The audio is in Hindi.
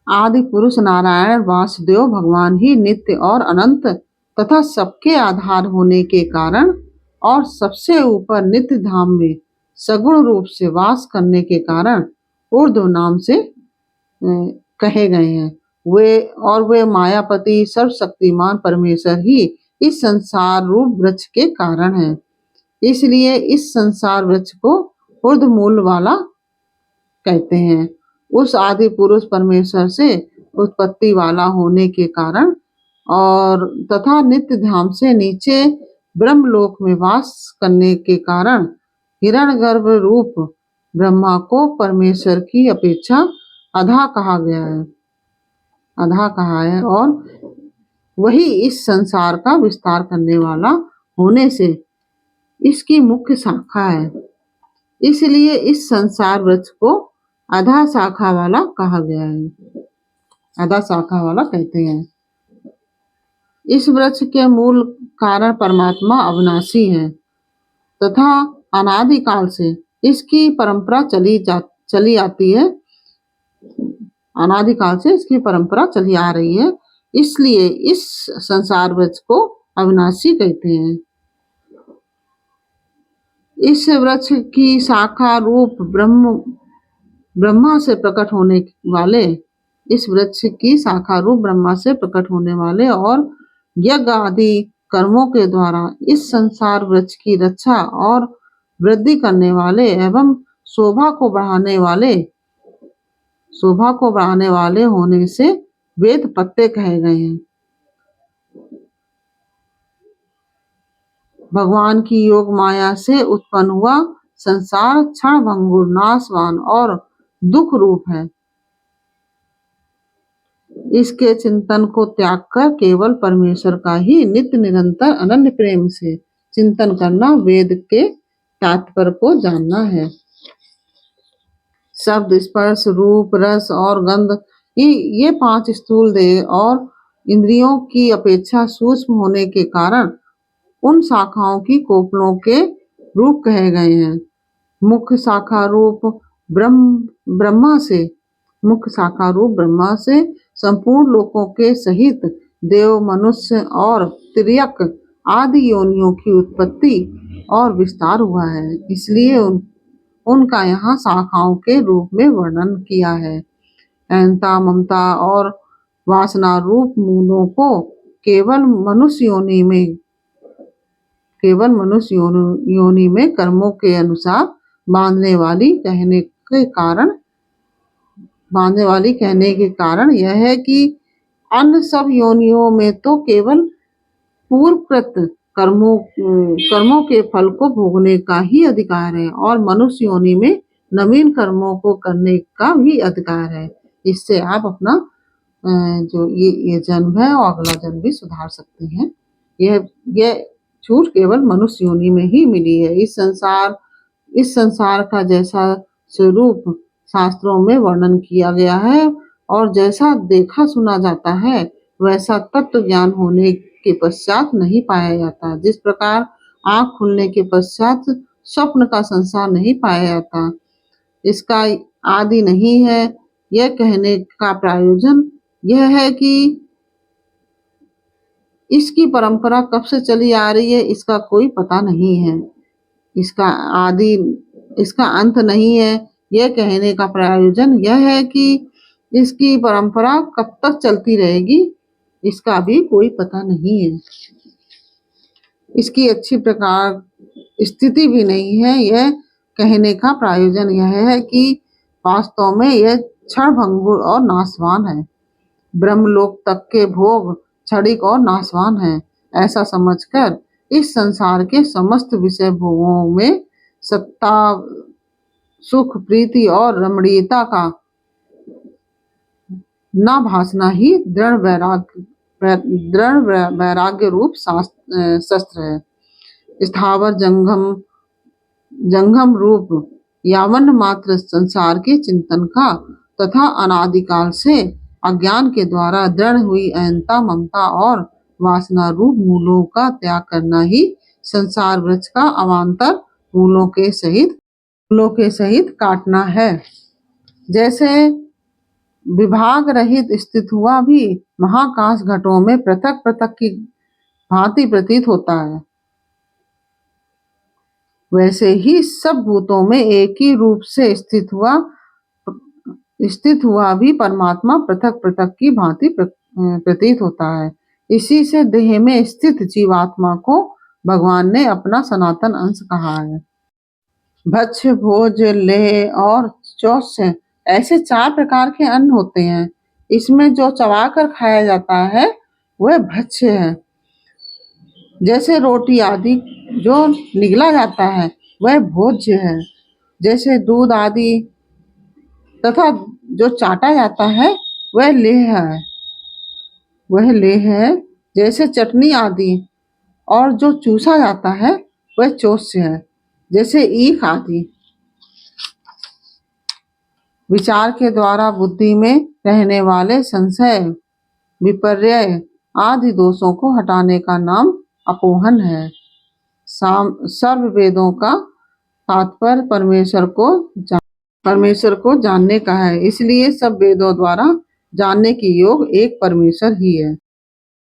आदि पुरुष नारायण वासुदेव भगवान ही नित्य और अनंत तथा सबके आधार होने के कारण और सबसे ऊपर नित्य धाम में सगुण रूप से वास करने के कारण ऊर्ध्व नाम से कहे गए हैं। वे मायापति सर्वशक्तिमान परमेश्वर ही इस संसार रूप वृक्ष के कारण है। इसलिए इस संसार वृक्ष को ऊर्ध्व मूल वाला कहते हैं। उस आदि पुरुष परमेश्वर से उत्पत्ति वाला होने के कारण और तथा नित्य धाम से नीचे ब्रह्मलोक में वास करने के कारण हिरण्यगर्भ रूप ब्रह्मा को परमेश्वर की अपेक्षा अधा कहा गया है, अधा कहा है, और वही इस संसार का विस्तार करने वाला होने से इसकी मुख्य शाखा है। इसलिए इस संसार वृक्ष को आधा शाखा वाला कहा गया है, आधा शाखा वाला कहते हैं। इस वृक्ष के मूल कारण परमात्मा अविनाशी है तथा अनादिकाल से इसकी परंपरा चली आती है, अनादिकाल से इसकी परंपरा चली आ रही है। इसलिए इस संसार वृक्ष को अविनाशी कहते हैं। इस वृक्ष की शाखा रूप ब्रह्मा से प्रकट होने वाले, इस वृक्ष की शाखा रूप ब्रह्मा से प्रकट होने वाले और यज्ञ आदि कर्मों के द्वारा इस संसार वृक्ष की रक्षा और वृद्धि करने वाले एवं शोभा को बढ़ाने वाले होने से वेद पत्ते कहे गए हैं। भगवान की योग माया से उत्पन्न हुआ संसार क्षण भंगुर, नाशवान और दुख रूप है। इसके चिंतन को त्याग कर केवल परमेश्वर का ही नित्य निरंतर अनन्य प्रेम से चिंतन करना वेद के तात्पर्य को जानना है। शब्द, स्पर्श, रूप, रस और गंध ये 5 स्थूल देह और इंद्रियों की अपेक्षा सूक्ष्म होने के कारण उन शाखाओं की कोपलों के रूप कहे गए हैं। मुख्य शाखा रूप ब्रह्मा से संपूर्ण लोकों के सहित देव, मनुष्य और तिर्यक आदि योनियों की उत्पत्ति और विस्तार हुआ है। इसलिए उनका यहाँ शाखाओं के रूप में वर्णन किया है। अहंता, ममता और वासना रूप मूलों को केवल मनुष्य योनि में कर्मों के अनुसार बांधने वाली कहने के कारण यह है कि अन्य सब योनियों में तो केवल पूर्वकृत कर्मों के फल को भोगने का ही अधिकार है और मनुष्य योनि में नवीन कर्मों को करने का भी अधिकार है। इससे आप अपना जो ये जन्म है और अगला जन्म भी सुधार सकते हैं। यह छूट केवल मनुष्य योनि में ही मिली है। इस संसार का जैसा स्वरूप शास्त्रों में वर्णन किया गया है और जैसा देखा सुना जाता है वैसा तत्व ज्ञान होने के पश्चात नहीं पाया जाता। जिस प्रकार आँख खुलने के पश्चात स्वप्न का संसार नहीं पाया जाता, इसका आदि नहीं है। यह कहने का प्रयोजन यह है कि इसकी परंपरा कब से चली आ रही है इसका कोई पता नहीं है, इसका अंत नहीं है। यह कहने का प्रयोजन यह है कि इसकी परंपरा कब तक चलती रहेगी इसका भी कोई पता नहीं है, इसकी अच्छी प्रकार स्थिति भी नहीं है। यह कहने का प्रयोजन यह है कि वास्तव में यह क्षण भंगुर और नाशवान है। ब्रह्मलोक तक के भोग क्षणिक और नाशवान है, ऐसा समझकर इस संसार के समस्त विषय भोगों में सत्ता, सुख, प्रीति और रमणीयता का न भासना ही दृढ़ वैराग्य रूप शस्त्र है। स्थावर जंगम रूप यावन मात्र संसार के चिंतन का तथा अनादिकाल से अज्ञान के द्वारा दृढ़ हुई अहंता, ममता और वासना रूप मूलों का त्याग करना ही संसार वृक्ष का अवान्तर मूलों के सहित काटना है। जैसे विभाग रहित स्थित हुआ भी महाकाश घटों में पृथक पृथक की भांति प्रतीत होता है, वैसे ही सब भूतों में एक ही रूप से स्थित हुआ भी परमात्मा पृथक पृथक की भांति प्रतीत होता है। इसी से देह में स्थित जीवात्मा को भगवान ने अपना सनातन अंश कहा है। भक्ष्य, भोज, लेह और चौष्य ऐसे 4 प्रकार के अन्न होते हैं। इसमें जो चबाकर खाया जाता है वह भक्ष्य है, जैसे रोटी आदि जो निगला जाता है वह भोज्य है, जैसे दूध आदि, तथा जो चाटा जाता है वह लेह है, जैसे चटनी आदि, और जो चूसा जाता है वह चोष्य है, जैसे ईख आदि। विचार के द्वारा बुद्धि में रहने वाले संशय, विपर्यय आदि दोषों को हटाने का नाम अपोहन है। सर्व वेदों का तात्पर्य परमेश्वर को जानने का है, इसलिए सब वेदों द्वारा जानने की योग एक परमेश्वर ही है।